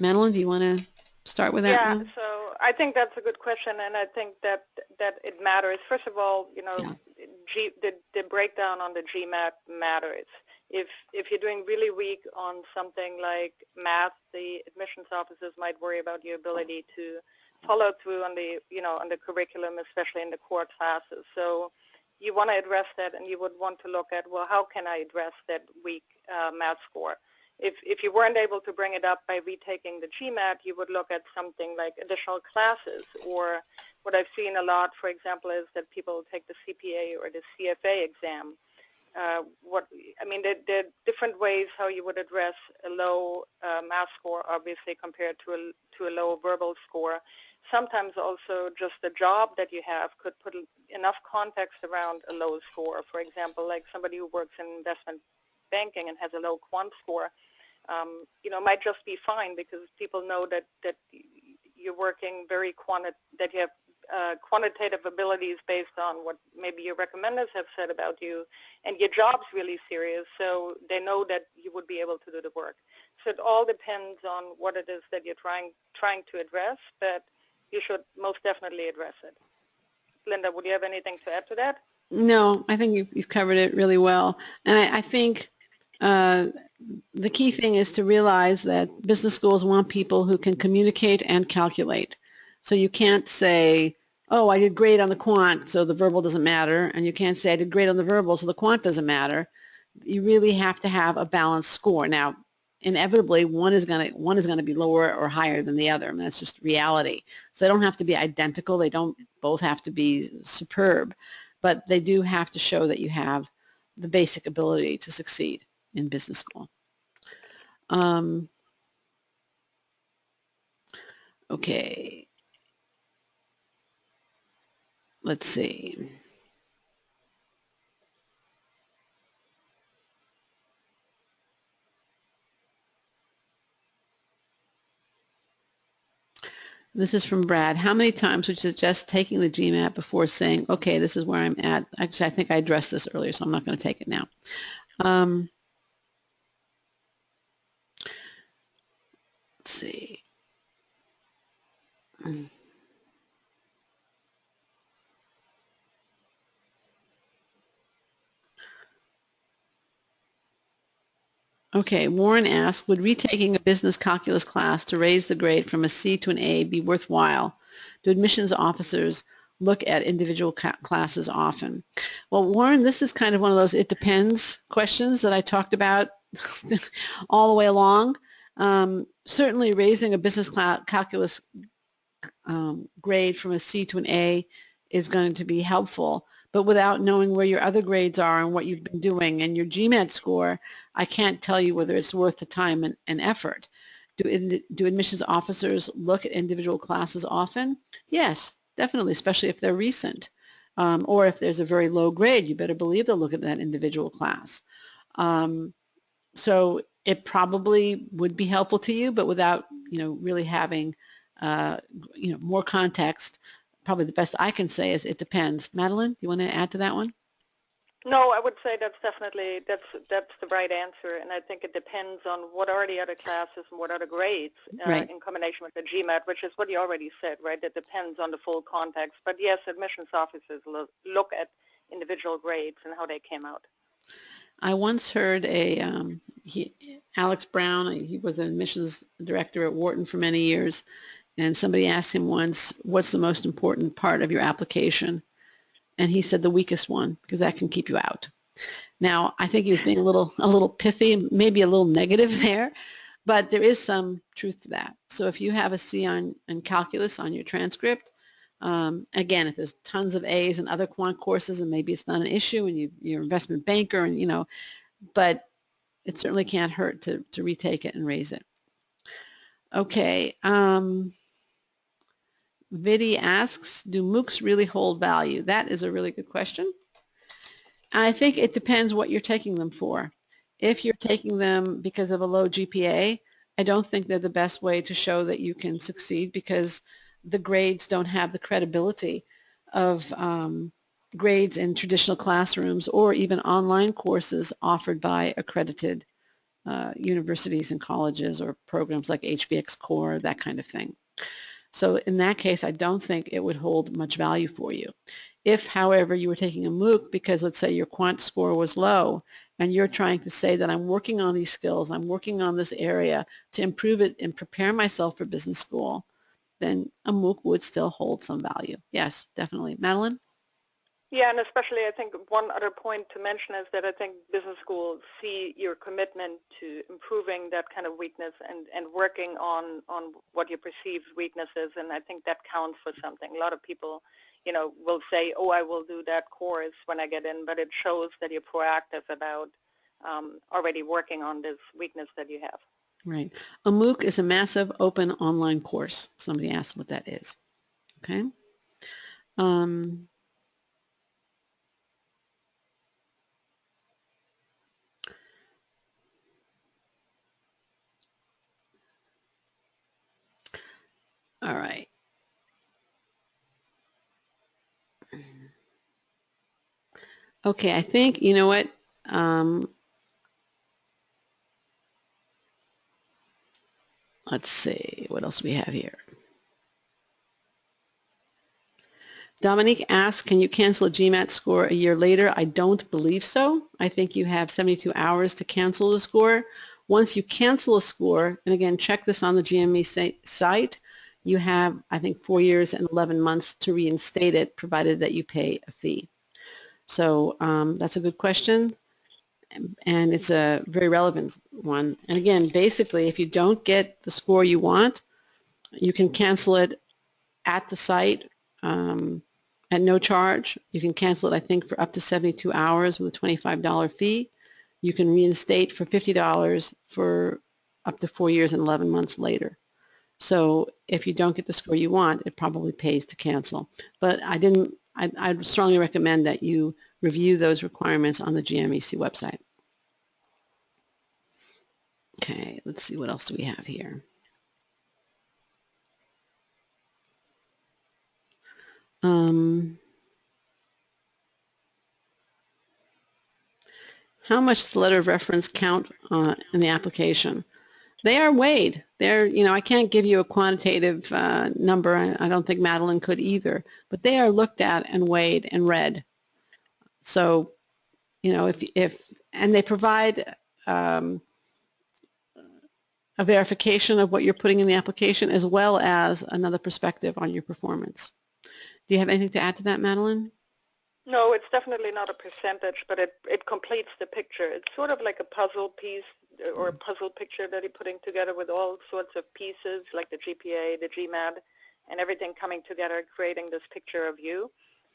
S1: Madeline, do you want to start with that one?
S2: Yeah, so I think that's a good question, and I think that it matters. First of all, the breakdown on the GMAT matters. If you're doing really weak on something like math, the admissions officers might worry about your ability to follow through on the on the curriculum, especially in the core classes. So you want to address that, and you would want to look at, well, how can I address that weak math score? If you weren't able to bring it up by retaking the GMAT, you would look at something like additional classes, or what I've seen a lot, for example, is that people take the CPA or the CFA exam. There are different ways how you would address a low math score, obviously, compared to a low verbal score. Sometimes also just the job that you have could put enough context around a low score. For example, like somebody who works in investment banking and has a low quant score, might just be fine because people know that you're working that you have quantitative abilities based on what maybe your recommenders have said about you, and your job's really serious, so they know that you would be able to do the work. So it all depends on what it is that you're trying to address, but you should most definitely address it. Linda, would you have anything to add to that?
S1: No, I think you've covered it really well. And I think the key thing is to realize that business schools want people who can communicate and calculate. So you can't say, oh, I did great on the quant, so the verbal doesn't matter. And you can't say I did great on the verbal, so the quant doesn't matter. You really have to have a balanced score. Now, inevitably, one is going to be lower or higher than the other, and that's just reality. So they don't have to be identical. They don't both have to be superb, but they do have to show that you have the basic ability to succeed in business school. Okay, let's see. This is from Brad. How many times would you suggest taking the GMAT before saying, okay, this is where I'm at? Actually, I think I addressed this earlier, so I'm not going to take it now. Let's see. Okay, Warren asks, would retaking a business calculus class to raise the grade from a C to an A be worthwhile? Do admissions officers look at individual classes often? Well, Warren, this is kind of one of those it depends questions that I talked about all the way along. Certainly raising a business calculus grade from a C to an A is going to be helpful. But without knowing where your other grades are and what you've been doing and your GMAT score, I can't tell you whether it's worth the time and effort. Do admissions officers look at individual classes often? Yes, definitely, especially if they're recent. Or if there's a very low grade, you better believe they'll look at that individual class. So it probably would be helpful to you, but without really having more context, probably the best I can say is it depends. Madeline, do you want to add to that one?
S2: No, I would say that's definitely that's the right answer, and I think it depends on what are the other classes and what are the grades
S1: Right.
S2: in combination with the GMAT, which is what you already said, right? It depends on the full context. But yes, admissions officers look at individual grades and how they came out.
S1: I once heard Alex Brown, he was an admissions director at Wharton for many years, and somebody asked him once, what's the most important part of your application? And he said the weakest one, because that can keep you out. Now, I think he was being a little pithy, maybe a little negative there, but there is some truth to that. So if you have a C in calculus on your transcript, again, if there's tons of A's in other quant courses and maybe it's not an issue and you're an investment banker and but it certainly can't hurt to retake it and raise it. Okay. Vidi asks, do MOOCs really hold value? That is a really good question. I think it depends what you're taking them for. If you're taking them because of a low GPA, I don't think they're the best way to show that you can succeed because the grades don't have the credibility of grades in traditional classrooms or even online courses offered by accredited universities and colleges or programs like HBX Core, that kind of thing. So in that case, I don't think it would hold much value for you. If, however, you were taking a MOOC because, let's say, your quant score was low and you're trying to say that I'm working on these skills, I'm working on this area to improve it and prepare myself for business school, then a MOOC would still hold some value. Yes, definitely. Madeline?
S2: Yeah, and especially I think one other point to mention is that I think business schools see your commitment to improving that kind of weakness and working on what you perceive weaknesses, and I think that counts for something. A lot of people, will say, oh, I will do that course when I get in, but it shows that you're proactive about already working on this weakness that you have.
S1: Right. A MOOC is a massive open online course. Somebody asked what that is. Okay. All right. Okay, I think, you know what? Let's see, what else we have here? Dominique asks, can you cancel a GMAT score a year later? I don't believe so. I think you have 72 hours to cancel the score. Once you cancel a score, and again, check this on the GME site, you have, I think, 4 years and 11 months to reinstate it, provided that you pay a fee. So that's a good question, and it's a very relevant one. And again, basically, if you don't get the score you want, you can cancel it at the site at no charge. You can cancel it, I think, for up to 72 hours with a $25 fee. You can reinstate for $50 for up to 4 years and 11 months later. So if you don't get the score you want, it probably pays to cancel. But I'd strongly recommend that you review those requirements on the GMEC website. Okay, let's see, what else do we have here? How much does the letter of reference count in the application? They are weighed. I can't give you a quantitative number. I don't think Madeline could either. But they are looked at and weighed and read. So, and they provide a verification of what you're putting in the application as well as another perspective on your performance. Do you have anything to add to that, Madeline?
S2: No, it's definitely not a percentage, but it completes the picture. It's sort of like a puzzle piece or a puzzle picture that you're putting together with all sorts of pieces like the GPA, the GMAT, and everything coming together, creating this picture of you.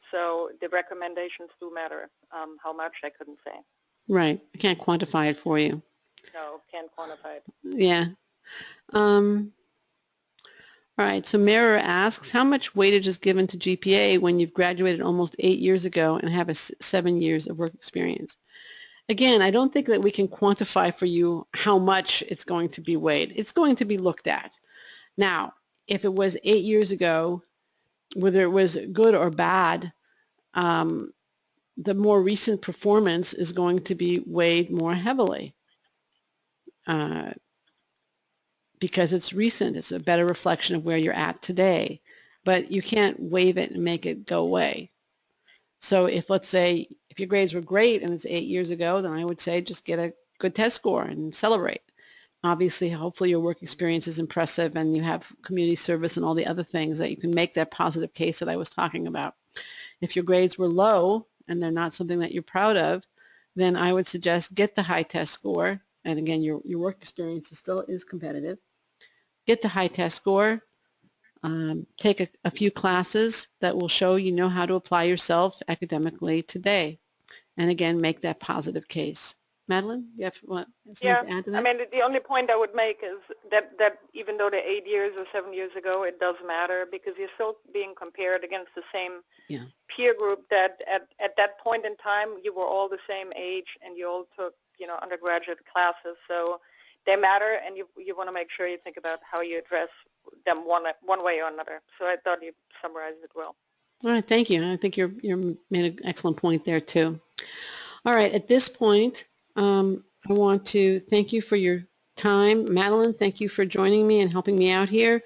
S2: So the recommendations do matter. How much, I couldn't say.
S1: Right. I can't quantify it for you.
S2: No, can't quantify it.
S1: Yeah. All right, so Mirror asks, how much weightage is given to GPA when you've graduated almost 8 years ago and have 7 years of work experience? Again, I don't think that we can quantify for you how much it's going to be weighed. It's going to be looked at. Now, if it was 8 years ago, whether it was good or bad, the more recent performance is going to be weighed more heavily. Because it's recent, it's a better reflection of where you're at today, but you can't waive it and make it go away. So if, let's say, if your grades were great and it's 8 years ago, then I would say just get a good test score and celebrate. Obviously, hopefully your work experience is impressive and you have community service and all the other things that you can make that positive case that I was talking about. If your grades were low and they're not something that you're proud of, then I would suggest get the high test score. And again, your work experience still is competitive. Get the high test score, take a few classes that will show you know how to apply yourself academically today. And again, make that positive case. Madeline, you have something to add to that?
S2: I mean, the only point I would make is that even though the 8 years or 7 years ago, it does matter because you're still being compared against the same peer group that at that point in time, you were all the same age and you all took, undergraduate classes. So they matter, and you want to make sure you think about how you address them one way or another. So I thought you summarized it well.
S1: All right, thank you. I think you made an excellent point there too. All right, at this point, I want to thank you for your time. Madeline, thank you for joining me and helping me out here.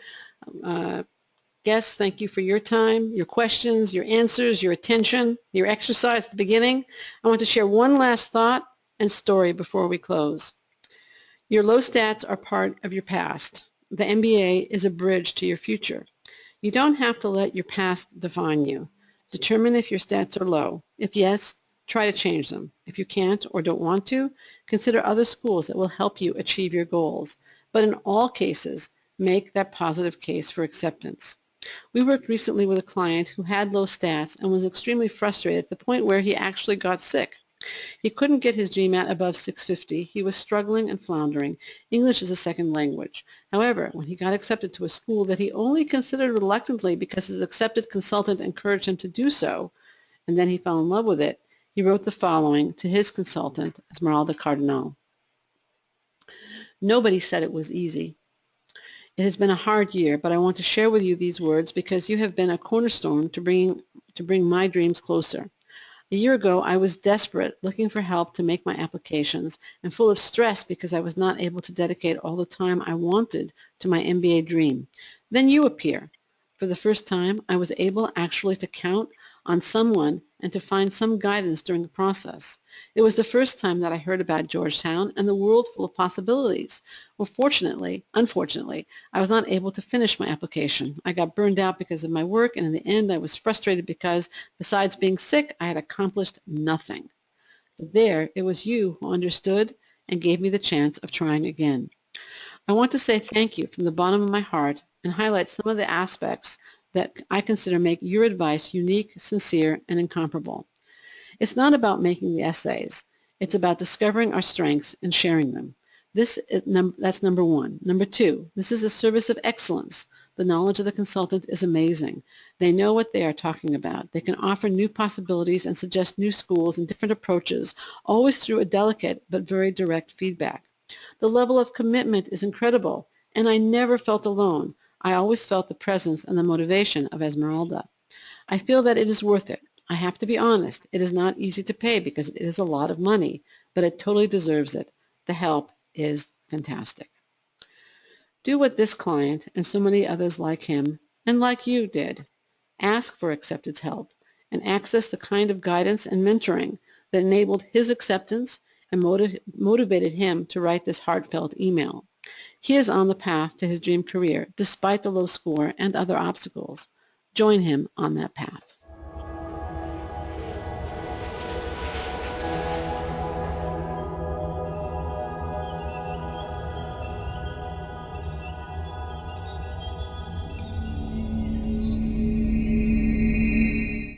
S1: Guests, thank you for your time, your questions, your answers, your attention, your exercise at the beginning. I want to share one last thought and story before we close. Your low stats are part of your past. The MBA is a bridge to your future. You don't have to let your past define you. Determine if your stats are low. If yes, try to change them. If you can't or don't want to, consider other schools that will help you achieve your goals. But in all cases, make that positive case for acceptance. We worked recently with a client who had low stats and was extremely frustrated at the point where he actually got sick. He couldn't get his GMAT above 650. He was struggling and floundering. English is a second language. However, when he got accepted to a school that he only considered reluctantly because his accepted consultant encouraged him to do so, and then he fell in love with it, he wrote the following to his consultant, Esmeralda Cardinal. Nobody said it was easy. It has been a hard year, but I want to share with you these words because you have been a cornerstone to bring my dreams closer. A year ago, I was desperate, looking for help to make my applications, and full of stress because I was not able to dedicate all the time I wanted to my MBA dream. Then you appear. For the first time, I was able actually to count on someone and to find some guidance during the process. It was the first time that I heard about Georgetown and the world full of possibilities. Well, unfortunately, I was not able to finish my application. I got burned out because of my work, and in the end, I was frustrated because, besides being sick, I had accomplished nothing. But there, it was you who understood and gave me the chance of trying again. I want to say thank you from the bottom of my heart and highlight some of the aspects that I consider make your advice unique, sincere, and incomparable. It's not about making the essays. It's about discovering our strengths and sharing them. That's number one. Number two, this is a service of excellence. The knowledge of the consultant is amazing. They know what they are talking about. They can offer new possibilities and suggest new schools and different approaches, always through a delicate but very direct feedback. The level of commitment is incredible, and I never felt alone. I always felt the presence and the motivation of Esmeralda. I feel that it is worth it. I have to be honest. It is not easy to pay because it is a lot of money, but it totally deserves it. The help is fantastic. Do what this client and so many others like him and like you did. Ask for acceptance help and access the kind of guidance and mentoring that enabled his acceptance and motivated him to write this heartfelt email. He is on the path to his dream career despite the low score and other obstacles. Join him on that path.